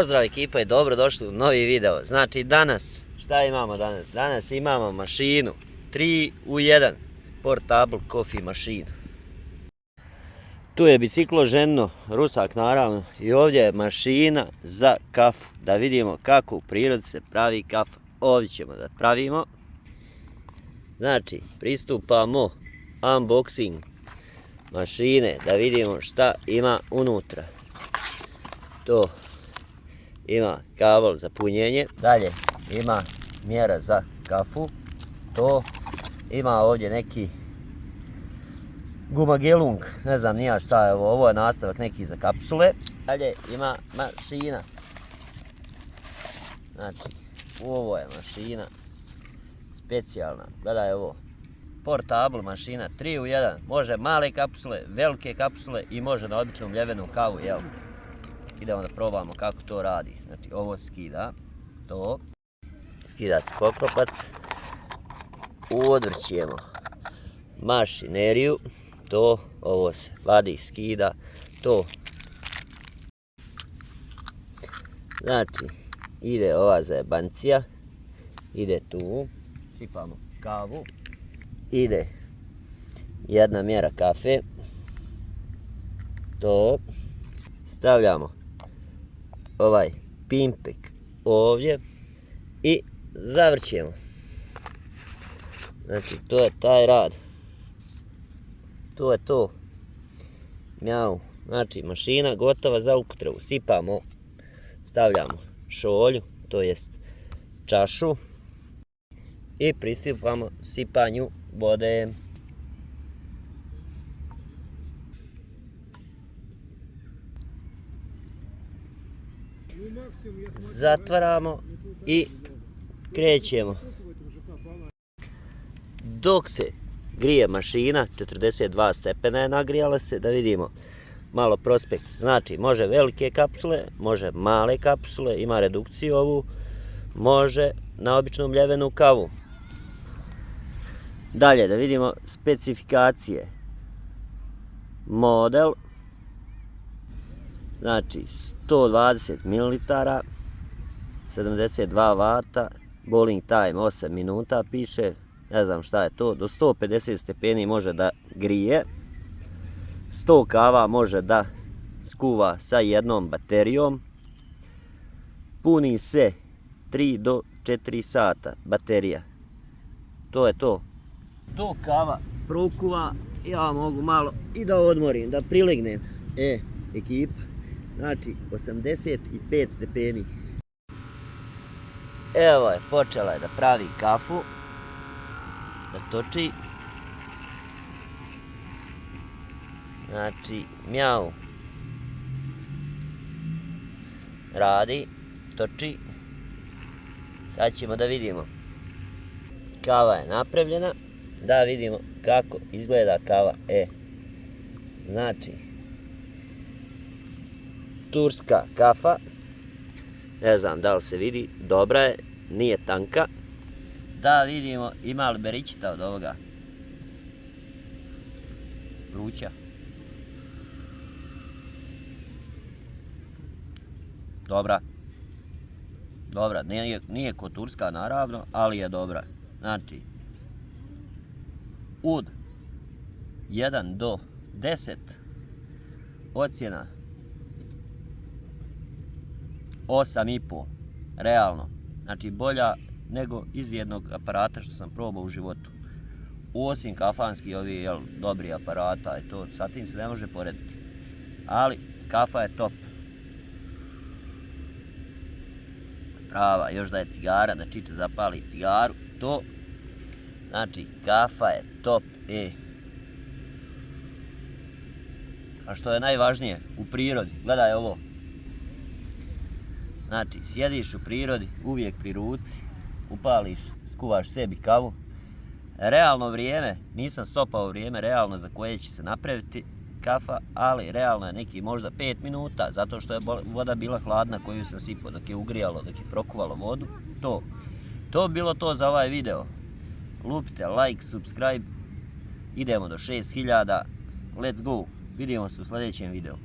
Pozdrav ekipa i dobro došli u novi video. Znači danas, šta imamo danas? Danas imamo mašinu 3 u 1 Portable coffee mašinu. Tu je biciklo ženno, rusak naravno, i ovdje je mašina za kafu. Da vidimo kako u prirodi se pravi kafa. Ovdje ćemo da pravimo. Znači pristupamo unboxing mašine da vidimo šta ima unutra. To ima kabel za punjenje, dalje ima mjera za kafu, to ima ovdje neki gumagelung, ne znam ni ja šta je ovo, ovo je nastavak neki za kapsule, dalje ima mašina, znači ovo je mašina specijalna, gledaj ovo, portable mašina 3 u 1, može male kapsule, velike kapsule i može na običnu mljevenu kavu, jel? Idemo da probamo kako to radi. Znači ovo skida, to skida se poklopac, odvrćemo mašineriju, to ovo se vadi, skida, to znači ide ova zajebancija, ide tu, sipamo kavu, ide jedna mjera kafe, to stavljamo ovaj pimpek ovdje i zavrćemo. Znači to je taj rad. To je to. Mjau. Znači mašina gotova za upotrebu. Sipamo, stavljamo šolju, to jest čašu i pristupamo sipanju vode. Zatvaramo i krećemo. Dok se grije mašina, 42 stepena je nagrijala se, da vidimo malo prospekt. Znači može velike kapsule, može male kapsule, ima redukciju ovu, može na običnu mljevenu kavu. Dalje da vidimo specifikacije. Model, znači 120 ml, 72 W, boiling time 8 minuta piše, ne znam šta je to, do 150 stepeni može da grije, 100 kava može da skuva sa jednom baterijom, puni se 3 do 4 sata baterija, to je to. Dok kava prokuva, ja mogu malo i da odmorim, da prilegnem, ekipa. Znači 85 stepeni. Evo je, počela je da pravi kafu, da toči. Znači mjau radi, toči. Sad ćemo da vidimo. Kava je napravljena, da vidimo kako izgleda kava. Znači turska kafa, ne znam da li se vidi, dobra je, nije tanka. Da vidimo ima li beričita od ovoga vruća. Dobra, nije ko turska naravno, ali je dobra. Znači od 1 do 10 ocjena 8,5, realno, znači bolja nego iz jednog aparata što sam probao u životu. Osim kafanski ovi dobri aparata i to, sa tim se ne može porediti. Ali kafa je top. Prava, još da je cigara, da Čiče zapali cigaru, to. Znači kafa je top. A što je najvažnije, u prirodi, gledaj ovo. Znači, sjediš u prirodi, uvijek pri ruci, upališ, skuvaš sebi kavu. Realno vrijeme, nisam stopao vrijeme realno za koje će se napraviti kafa, ali realno je neki možda 5 minuta, zato što je voda bila hladna koju sam sipao dok je ugrijalo, dok je prokuvalo vodu. To bi bilo to za ovaj video. Lupite like, subscribe, idemo do 6000, let's go, vidimo se u sljedećem videu.